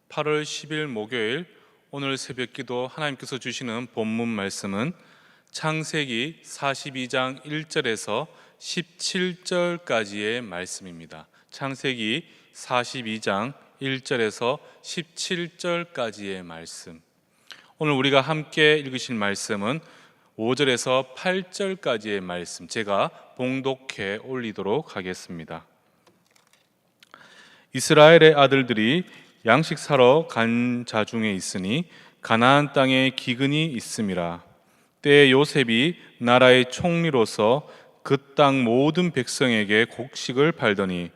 8월 10일 목요일 오늘 새벽기도 하나님께서 주시는 본문 말씀은 창세기 42장 1절에서 17절까지의 말씀입니다. 창세기 42장 1절에서 17절까지의 말씀. 오늘 우리가 함께 읽으실 말씀은 5절에서 8절까지의 말씀, 제가 봉독해 올리도록 하겠습니다. 이스라엘의 아들들이 양식 사러 간 자 중에 있으니 가나안 땅에 기근이 있음이라. 때에 요셉이 나라의 총리로서 그 땅 모든 백성에게 곡식을 팔더니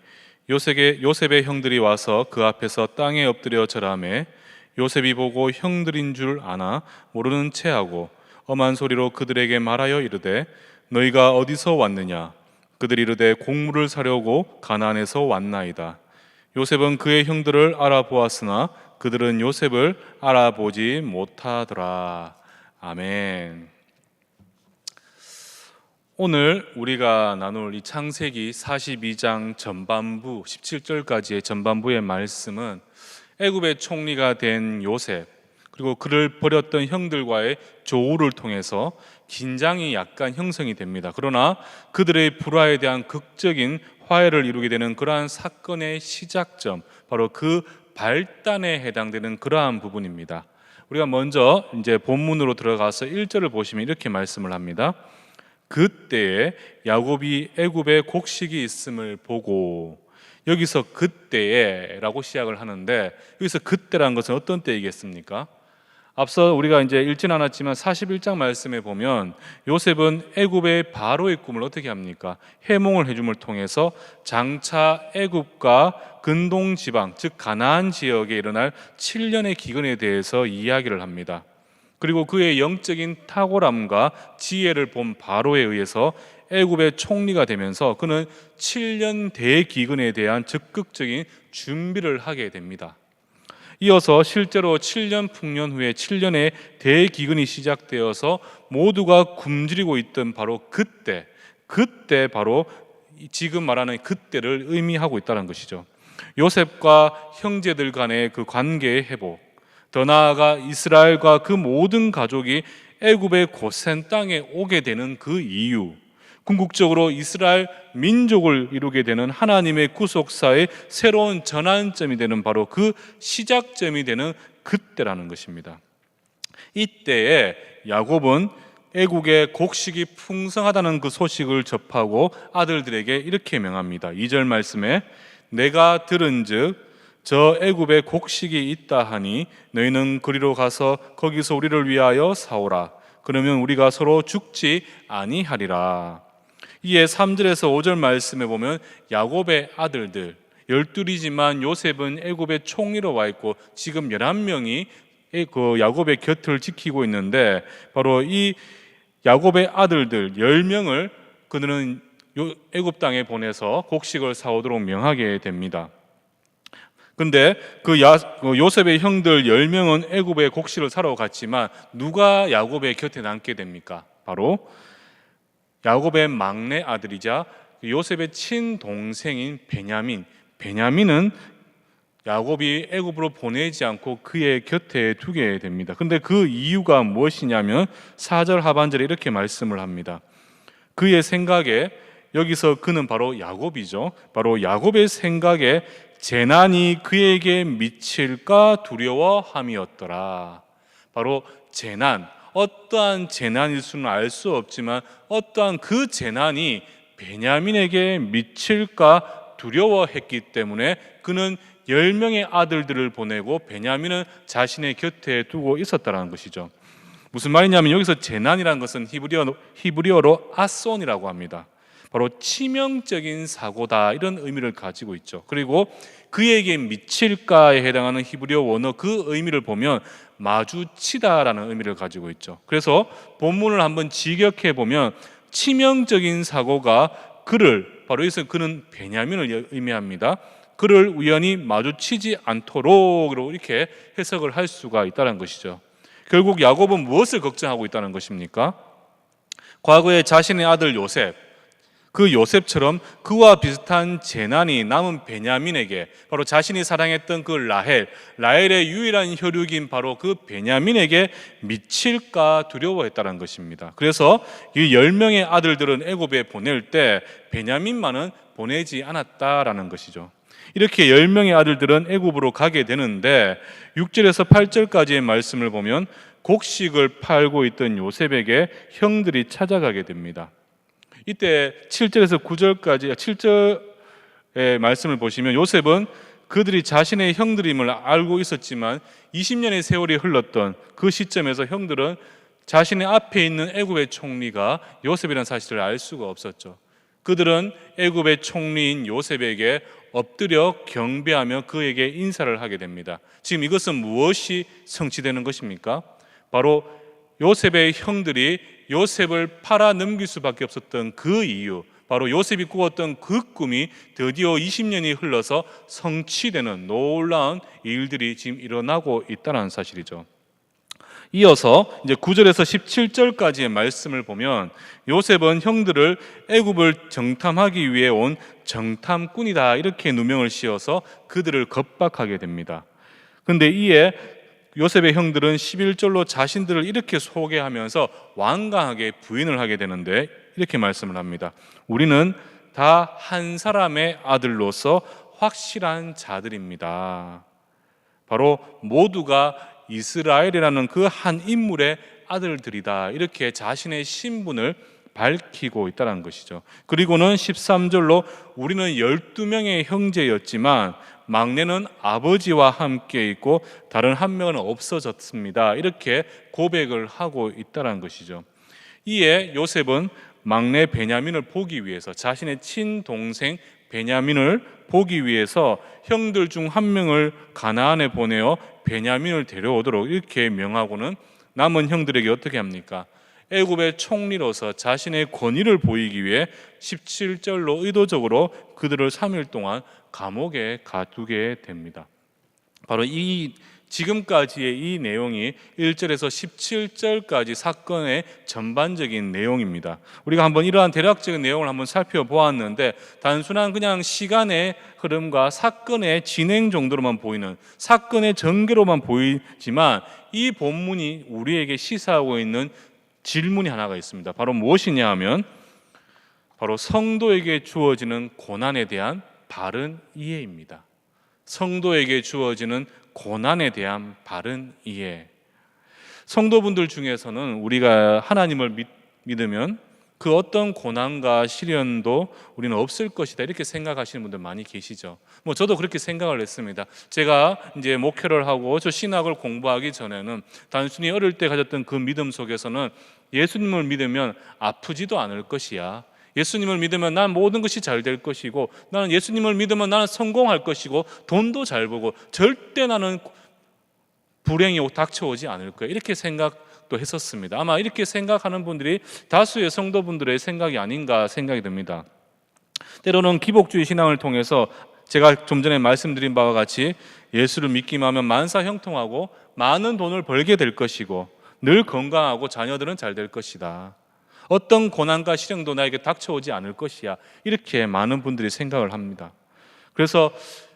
요셉의 형들이 와서 그 앞에서 땅에 엎드려 절하매 요셉이 보고 형들인 줄 아나 모르는 체하고 엄한 소리로 그들에게 말하여 이르되 너희가 어디서 왔느냐? 그들이 이르되 곡물을 사려고 가나안에서 왔나이다. 요셉은 그의 형들을 알아보았으나 그들은 요셉을 알아보지 못하더라. 아멘. 오늘 우리가 나눌 이 창세기 42장 전반부 17절까지의 전반부의 말씀은 애굽의 총리가 된 요셉, 그리고 그를 버렸던 형들과의 조우를 통해서 긴장이 약간 형성이 됩니다. 그러나 그들의 불화에 대한 극적인 화해를 이루게 되는 그러한 사건의 시작점, 바로 그 발단에 해당되는 그러한 부분입니다. 우리가 먼저 이제 본문으로 들어가서 1절을 보시면 이렇게 말씀을 합니다. 그때에 야곱이 애굽에 곡식이 있음을 보고, 여기서 그때에라고 시작을 하는데, 여기서 그때라는 것은 어떤 때이겠습니까? 앞서 우리가 이제 읽진 않았지만 41장 말씀에 보면 요셉은 애굽의 바로의 꿈을 어떻게 합니까? 해몽을 해줌을 통해서 장차 애굽과 근동 지방, 즉 가나안 지역에 일어날 7년의 기근에 대해서 이야기를 합니다. 그리고 그의 영적인 탁월함과 지혜를 본 바로에 의해서 애굽의 총리가 되면서 그는 7년 대기근에 대한 적극적인 준비를 하게 됩니다. 이어서 실제로 7년 풍년 후에 7년의 대기근이 시작되어서 모두가 굶주리고 있던 바로 그때 바로 지금 말하는 그때를 의미하고 있다는 것이죠. 요셉과 형제들 간의 그 관계의 회복, 더 나아가 이스라엘과 그 모든 가족이 애굽의 고센 땅에 오게 되는 그 이유, 궁극적으로 이스라엘 민족을 이루게 되는 하나님의 구속사의 새로운 전환점이 되는 바로 그 시작점이 되는 그때라는 것입니다. 이때에 야곱은 애국의 곡식이 풍성하다는 그 소식을 접하고 아들들에게 이렇게 명합니다. 2절 말씀에 내가 들은즉 저 애굽에 곡식이 있다 하니 너희는 그리로 가서 거기서 우리를 위하여 사오라. 그러면 우리가 서로 죽지 아니하리라. 이에 3절에서 5절 말씀에 보면 야곱의 아들들 12이지만 요셉은 애굽의 총리로 와 있고 지금 11명이 그 야곱의 곁을 지키고 있는데, 바로 이 야곱의 아들들 10명을 그들은 애굽 땅에 보내서 곡식을 사오도록 명하게 됩니다. 근데 그 요셉의 형들 10명은 애굽에 곡식을 사러 갔지만 누가 야곱의 곁에 남게 됩니까? 바로 야곱의 막내 아들이자 요셉의 친동생인 베냐민은 야곱이 애굽으로 보내지 않고 그의 곁에 두게 됩니다. 근데 그 이유가 무엇이냐면 4절 하반절에 이렇게 말씀을 합니다. 그의 생각에, 여기서 그는 바로 야곱이죠. 바로 야곱의 생각에 재난이 그에게 미칠까 두려워함이었더라. 바로 재난, 어떠한 재난일 수는 알 수 없지만 어떠한 그 재난이 베냐민에게 미칠까 두려워했기 때문에 그는 10명의 아들들을 보내고 베냐민은 자신의 곁에 두고 있었다는 것이죠. 무슨 말이냐면 여기서 재난이라는 것은 히브리어로 아손이라고 합니다. 바로 치명적인 사고다, 이런 의미를 가지고 있죠. 그리고 그에게 미칠까에 해당하는 히브리어 원어 그 의미를 보면 마주치다라는 의미를 가지고 있죠. 그래서 본문을 한번 직역해 보면 치명적인 사고가 그를, 바로 여기서 그는 베냐민을 의미합니다. 그를 우연히 마주치지 않도록 이렇게 해석을 할 수가 있다는 것이죠. 결국 야곱은 무엇을 걱정하고 있다는 것입니까? 과거에 자신의 아들 요셉, 그 요셉처럼 그와 비슷한 재난이 남은 베냐민에게, 바로 자신이 사랑했던 그 라헬의 유일한 혈육인 바로 그 베냐민에게 미칠까 두려워했다는 것입니다. 그래서 이 10명의 아들들은 애굽에 보낼 때 베냐민만은 보내지 않았다라는 것이죠. 이렇게 10명의 아들들은 애굽으로 가게 되는데 6절에서 8절까지의 말씀을 보면 곡식을 팔고 있던 요셉에게 형들이 찾아가게 됩니다. 이때 7절에서 9절까지 7절의 말씀을 보시면 요셉은 그들이 자신의 형들임을 알고 있었지만 20년의 세월이 흘렀던 그 시점에서 형들은 자신의 앞에 있는 애굽의 총리가 요셉이라는 사실을 알 수가 없었죠. 그들은 애굽의 총리인 요셉에게 엎드려 경배하며 그에게 인사를 하게 됩니다. 지금 이것은 무엇이 성취되는 것입니까? 바로 요셉의 형들이 요셉을 팔아 넘길 수밖에 없었던 그 이유, 바로 요셉이 꾸었던 그 꿈이 드디어 20년이 흘러서 성취되는 놀라운 일들이 지금 일어나고 있다는 사실이죠. 이어서 이제 9절에서 17절까지의 말씀을 보면 요셉은 형들을 애굽을 정탐하기 위해 온 정탐꾼이다 이렇게 누명을 씌워서 그들을 겁박하게 됩니다. 그런데 이에 요셉의 형들은 11절로 자신들을 이렇게 소개하면서 완강하게 부인을 하게 되는데 이렇게 말씀을 합니다. 우리는 다 한 사람의 아들로서 확실한 자들입니다. 바로 모두가 이스라엘이라는 그 한 인물의 아들들이다 이렇게 자신의 신분을 밝히고 있다는 것이죠. 그리고는 13절로 우리는 12명의 형제였지만 막내는 아버지와 함께 있고 다른 한 명은 없어졌습니다 이렇게 고백을 하고 있다는 것이죠. 이에 요셉은 막내 베냐민을 보기 위해서, 자신의 친동생 베냐민을 보기 위해서 형들 중 한 명을 가나안에 보내어 베냐민을 데려오도록 이렇게 명하고는 남은 형들에게 어떻게 합니까? 애굽의 총리로서 자신의 권위를 보이기 위해 17절로 의도적으로 그들을 3일 동안 감옥에 가두게 됩니다. 바로 이 지금까지의 이 내용이 1절에서 17절까지 사건의 전반적인 내용입니다. 우리가 한번 이러한 대략적인 내용을 한번 살펴보았는데 단순한 그냥 시간의 흐름과 사건의 진행 정도로만 보이는, 사건의 전개로만 보이지만 이 본문이 우리에게 시사하고 있는 질문이 하나가 있습니다. 바로 무엇이냐 하면 바로 성도에게 주어지는 고난에 대한 바른 이해입니다. 성도에게 주어지는 고난에 대한 바른 이해. 성도분들 중에서는 우리가 하나님을 믿으면 그 어떤 고난과 시련도 우리는 없을 것이다 이렇게 생각하시는 분들 많이 계시죠. 저도 그렇게 생각을 했습니다. 제가 이제 목회를 하고 저 신학을 공부하기 전에는 단순히 어릴 때 가졌던 그 믿음 속에서는 예수님을 믿으면 아프지도 않을 것이야. 예수님을 믿으면 난 모든 것이 잘 될 것이고, 나는 예수님을 믿으면 나는 성공할 것이고, 돈도 잘 벌고 절대 나는 불행이 닥쳐오지 않을 거야 이렇게 생각도 했었습니다. 아마 이렇게 생각하는 분들이 다수의 성도분들의 생각이 아닌가 생각이 듭니다. 때로는 기복주의 신앙을 통해서 제가 좀 전에 말씀드린 바와 같이 예수를 믿기만 하면 만사형통하고 많은 돈을 벌게 될 것이고 늘 건강하고 자녀들은 잘 될 것이다, 어떤 고난과 시련도 나에게 닥쳐오지 않을 것이야 이렇게 많은 분들이 생각을 합니다. 그래서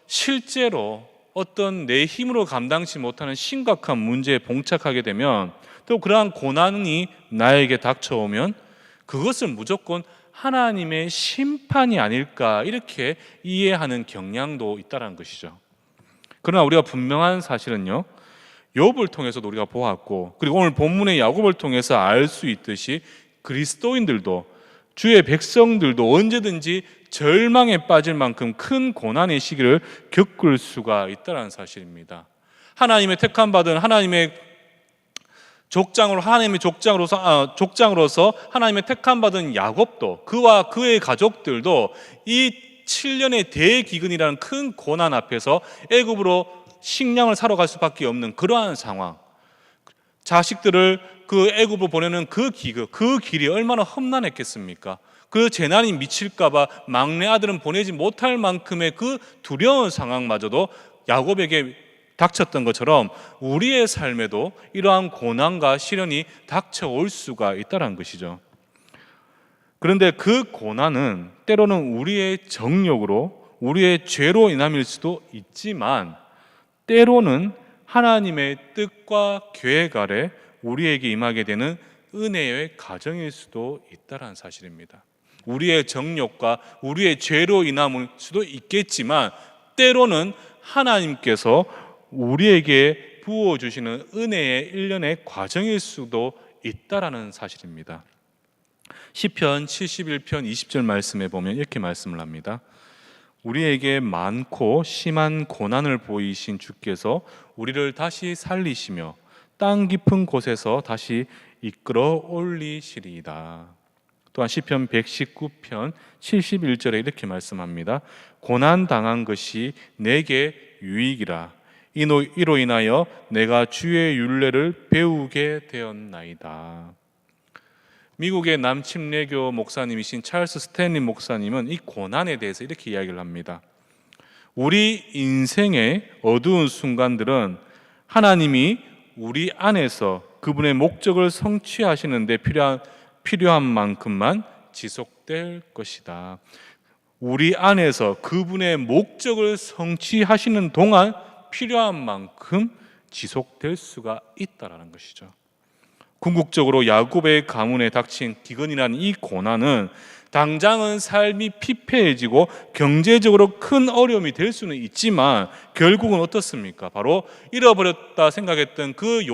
실제로 어떤 내 힘으로 감당치 못하는 심각한 문제에 봉착하게 되면, 또 그러한 고난이 나에게 닥쳐오면 그것을 무조건 하나님의 심판이 아닐까 이렇게 이해하는 경향도 있다는 것이죠. 그러나 우리가 분명한 사실은요, 욥을 통해서도 우리가 보았고, 그리고 오늘 본문의 야곱을 통해서 알 수 있듯이 그리스도인들도, 주의 백성들도 언제든지 절망에 빠질 만큼 큰 고난의 시기를 겪을 수가 있다는 사실입니다. 하나님의 택함 받은 하나님의 족장으로서 하나님의 택함 받은 야곱도, 그와 그의 가족들도 이 7년의 대기근이라는 큰 고난 앞에서 애굽으로 식량을 사러 갈 수밖에 없는 그러한 상황, 자식들을 그 애굽으로 보내는 그 기그, 그 길이 얼마나 험난했겠습니까? 그 재난이 미칠까봐 막내 아들은 보내지 못할 만큼의 그 두려운 상황마저도 야곱에게 닥쳤던 것처럼 우리의 삶에도 이러한 고난과 시련이 닥쳐올 수가 있다는 것이죠. 그런데 그 고난은 때로는 우리의 정욕으로, 우리의 죄로 인함일 수도 있지만 때로는 하나님의 뜻과 계획 아래 우리에게 임하게 되는 은혜의 가정일 수도 있다는 사실입니다. 우리의 정욕과 우리의 죄로 인함일 수도 있겠지만 때로는 하나님께서 우리에게 부어주시는 은혜의 일련의 과정일 수도 있다라는 사실입니다. 시편 71편 20절 말씀에 보면 이렇게 말씀을 합니다. 우리에게 많고 심한 고난을 보이신 주께서 우리를 다시 살리시며 땅 깊은 곳에서 다시 이끌어 올리시리이다. 또한 시편 119편 71절에 이렇게 말씀합니다. 고난 당한 것이 내게 유익이라. 이로 인하여 내가 주의 율례를 배우게 되었나이다. 미국의 남침례교 목사님이신 찰스 스탠리 목사님은 이 고난에 대해서 이렇게 이야기를 합니다. 우리 인생의 어두운 순간들은 하나님이 우리 안에서 그분의 목적을 성취하시는 데 필요한 만큼만 지속될 것이다. 우리 안에서 그분의 목적을 성취하시는 동안 필요한 만큼 지속될 수가 있다라는 것이죠. 궁극적으로 야곱의 가문에 닥친 기근이라는 이 고난은 당장은 삶이 피폐해지고 경제적으로 큰 어려움이 될 수는 있지만 결국은 어떻습니까? 바로 잃어버렸다 생각했던 그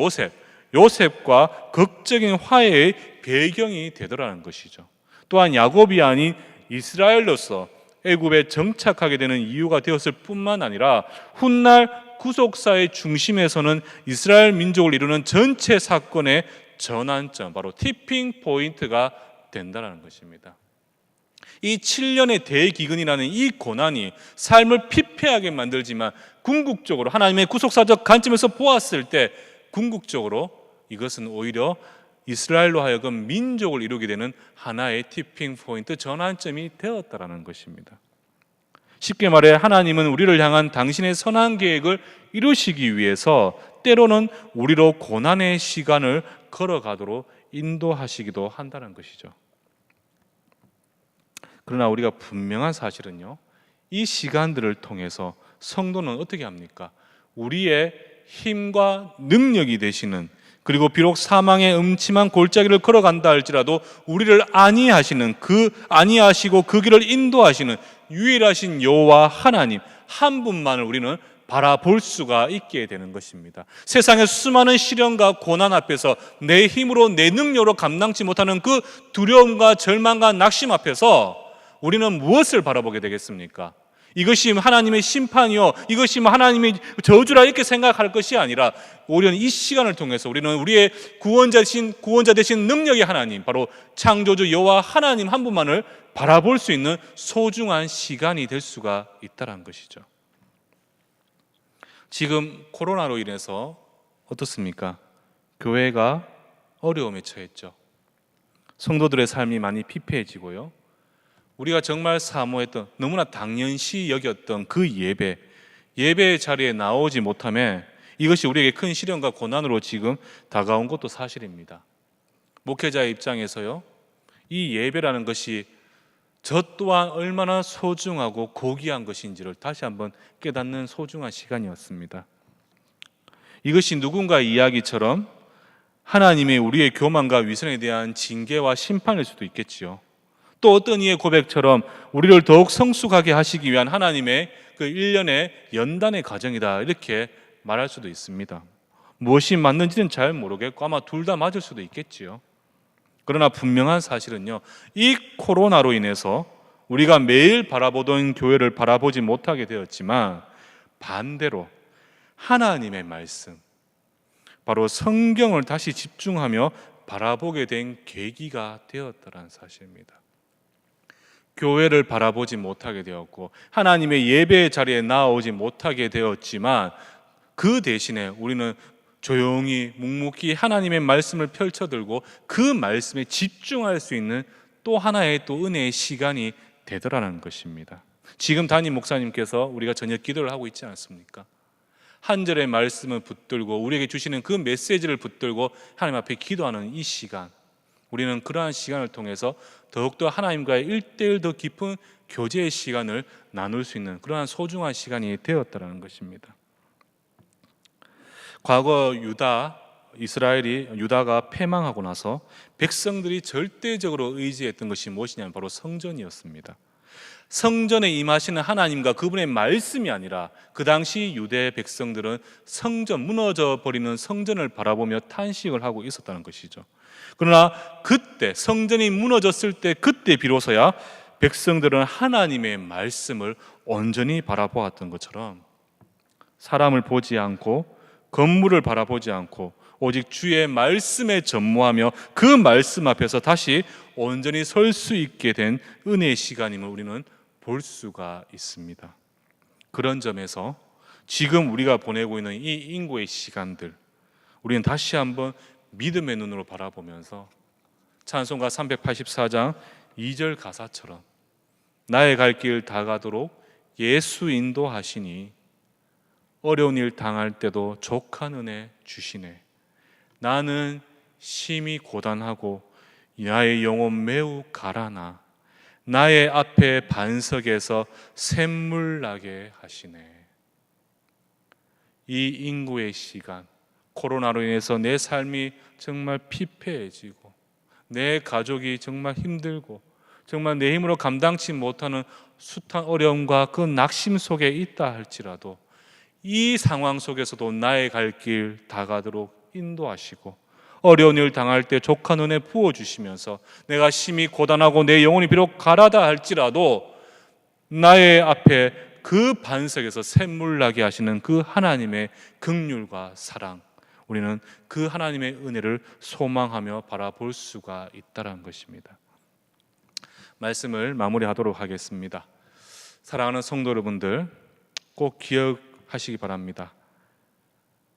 요셉과 극적인 화해의 배경이 되더라는 것이죠. 또한 야곱이 아닌 이스라엘로서 애굽에 정착하게 되는 이유가 되었을 뿐만 아니라 훗날 구속사의 중심에서는 이스라엘 민족을 이루는 전체 사건의 전환점, 바로 티핑 포인트가 된다는 것입니다. 이 7년의 대기근이라는 이 고난이 삶을 피폐하게 만들지만 궁극적으로 하나님의 구속사적 관점에서 보았을 때 궁극적으로 이것은 오히려 이스라엘로 하여금 민족을 이루게 되는 하나의 티핑 포인트, 전환점이 되었다는 것입니다. 쉽게 말해 하나님은 우리를 향한 당신의 선한 계획을 이루시기 위해서 때로는 우리로 고난의 시간을 걸어가도록 인도하시기도 한다는 것이죠. 그러나 우리가 분명한 사실은요, 이 시간들을 통해서 성도는 어떻게 합니까? 우리의 힘과 능력이 되시는, 그리고 비록 사망의 음침한 골짜기를 걸어간다 할지라도 우리를 아니하시고 그 길을 인도하시는 유일하신 여호와 하나님 한 분만을 우리는 바라볼 수가 있게 되는 것입니다. 세상의 수많은 시련과 고난 앞에서 내 힘으로, 내 능력으로 감당치 못하는 그 두려움과 절망과 낙심 앞에서 우리는 무엇을 바라보게 되겠습니까? 이것이 하나님의 심판이요, 이것이 하나님의 저주라 이렇게 생각할 것이 아니라 오히려 이 시간을 통해서 우리는 우리의 구원자 되신 능력의 하나님, 바로 창조주 여호와 하나님 한 분만을 바라볼 수 있는 소중한 시간이 될 수가 있다는 것이죠. 지금 코로나로 인해서 어떻습니까? 교회가 어려움에 처했죠. 성도들의 삶이 많이 피폐해지고요, 우리가 정말 사모했던, 너무나 당연시 여겼던 그 예배의 자리에 나오지 못함에 이것이 우리에게 큰 시련과 고난으로 지금 다가온 것도 사실입니다. 목회자의 입장에서요, 이 예배라는 것이 저 또한 얼마나 소중하고 고귀한 것인지를 다시 한번 깨닫는 소중한 시간이었습니다. 이것이 누군가의 이야기처럼 하나님의 우리의 교만과 위선에 대한 징계와 심판일 수도 있겠지요. 또 어떤 이의 고백처럼 우리를 더욱 성숙하게 하시기 위한 하나님의 그 일련의 연단의 과정이다, 이렇게 말할 수도 있습니다. 무엇이 맞는지는 잘 모르겠고 아마 둘 다 맞을 수도 있겠지요. 그러나 분명한 사실은요, 이 코로나로 인해서 우리가 매일 바라보던 교회를 바라보지 못하게 되었지만 반대로 하나님의 말씀, 바로 성경을 다시 집중하며 바라보게 된 계기가 되었다는 사실입니다. 교회를 바라보지 못하게 되었고 하나님의 예배의 자리에 나오지 못하게 되었지만 그 대신에 우리는 조용히 묵묵히 하나님의 말씀을 펼쳐들고 그 말씀에 집중할 수 있는 또 하나의 또 은혜의 시간이 되더라는 것입니다. 지금 담임 목사님께서 우리가 저녁 기도를 하고 있지 않습니까? 한 절의 말씀을 붙들고 우리에게 주시는 그 메시지를 붙들고 하나님 앞에 기도하는 이 시간, 우리는 그러한 시간을 통해서 더욱더 하나님과의 1대1 더 깊은 교제의 시간을 나눌 수 있는 그러한 소중한 시간이 되었다는 것입니다. 과거 유다가 패망하고 나서 백성들이 절대적으로 의지했던 것이 무엇이냐면 바로 성전이었습니다. 성전에 임하시는 하나님과 그분의 말씀이 아니라 그 당시 유대 백성들은 무너져 버리는 성전을 바라보며 탄식을 하고 있었다는 것이죠. 그러나 그때 성전이 무너졌을 때 그때 비로소야 백성들은 하나님의 말씀을 온전히 바라보았던 것처럼 사람을 보지 않고 건물을 바라보지 않고 오직 주의 말씀에 전무하며 그 말씀 앞에서 다시 온전히 설 수 있게 된 은혜의 시간임을 우리는 볼 수가 있습니다. 그런 점에서 지금 우리가 보내고 있는 이 인고의 시간들, 우리는 다시 한번 믿음의 눈으로 바라보면서 찬송가 384장 2절 가사처럼 나의 갈 길 다 가도록 예수 인도하시니 어려운 일 당할 때도 족한 은혜 주시네. 나는 심히 고단하고 나의 영혼 매우 가라나 나의 앞에 반석에서 샘물 나게 하시네. 이 인구의 시간, 코로나로 인해서 내 삶이 정말 피폐해지고 내 가족이 정말 힘들고 정말 내 힘으로 감당치 못하는 숱한 어려움과 그 낙심 속에 있다 할지라도 이 상황 속에서도 나의 갈 길 다 가도록 인도하시고 어려운 일 당할 때 족한 은혜 부어주시면서 내가 심히 고단하고 내 영혼이 비록 가라다 할지라도 나의 앞에 그 반석에서 샘물 나게 하시는 그 하나님의 긍휼과 사랑, 우리는 그 하나님의 은혜를 소망하며 바라볼 수가 있다는 것입니다. 말씀을 마무리하도록 하겠습니다. 사랑하는 성도 여러분들, 꼭 기억하시기 바랍니다.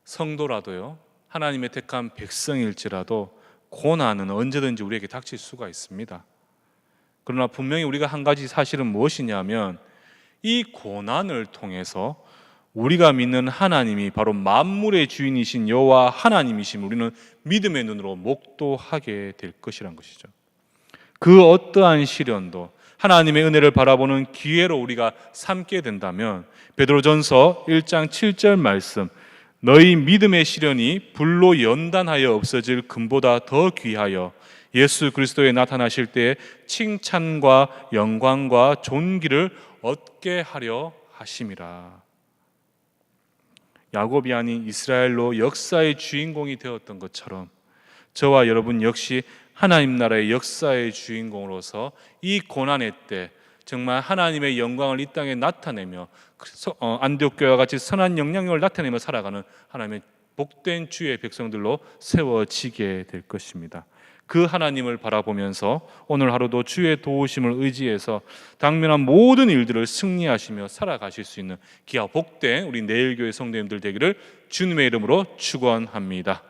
성도라도요, 하나님의 택한 백성일지라도 고난은 언제든지 우리에게 닥칠 수가 있습니다. 그러나 분명히 우리가 한 가지 사실은 무엇이냐면 이 고난을 통해서 우리가 믿는 하나님이 바로 만물의 주인이신 여호와 하나님이심 우리는 믿음의 눈으로 목도하게 될 것이란 것이죠. 그 어떠한 시련도 하나님의 은혜를 바라보는 기회로 우리가 삼게 된다면 베드로전서 1장 7절 말씀, 너희 믿음의 시련이 불로 연단하여 없어질 금보다 더 귀하여 예수 그리스도에 나타나실 때에 칭찬과 영광과 존귀를 얻게 하려 하심이라. 야곱이 아닌 이스라엘로 역사의 주인공이 되었던 것처럼 저와 여러분 역시 하나님 나라의 역사의 주인공으로서 이 고난의 때 정말 하나님의 영광을 이 땅에 나타내며 안디옥 교회와 같이 선한 영향력을 나타내며 살아가는 하나님의 복된 주의 백성들로 세워지게 될 것입니다. 그 하나님을 바라보면서 오늘 하루도 주의 도우심을 의지해서 당면한 모든 일들을 승리하시며 살아가실 수 있는 귀하 복된 우리 내일교회 성도님들 되기를 주님의 이름으로 축원합니다.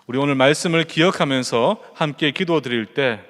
우리 오늘 말씀을 기억하면서 함께 기도드릴 때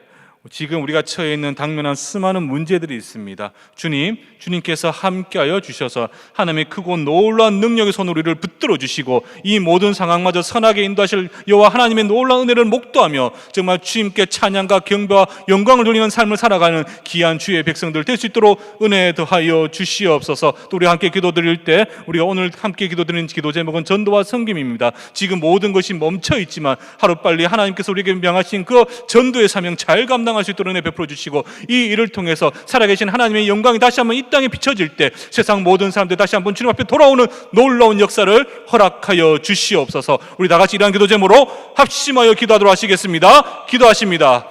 지금 우리가 처해 있는 당면한 수많은 문제들이 있습니다. 주님께서 함께하여 주셔서 하나님의 크고 놀라운 능력의 손으로 우리를 붙들어 주시고 이 모든 상황마저 선하게 인도하실 여호와 하나님의 놀라운 은혜를 목도하며 정말 주님께 찬양과 경배와 영광을 돌리는 삶을 살아가는 귀한 주의 백성들 될 수 있도록 은혜 더하여 주시옵소서. 또 우리 함께 기도드릴 때 우리가 오늘 함께 기도드리는 기도 제목은 전도와 섬김입니다. 지금 모든 것이 멈춰 있지만 하루빨리 하나님께서 우리에게 명하신 그 전도의 사명 잘 감당할 수 있도록 은혜 베풀어 주시고 이 일을 통해서 살아계신 하나님의 영광이 다시 한번 이 땅에 비춰질 때 세상 모든 사람들 다시 한번 주님 앞에 돌아오는 놀라운 역사를 허락하여 주시옵소서. 우리 다 같이 이러한 기도 제목으로 합심하여 기도하도록 하시겠습니다. 기도하십니다.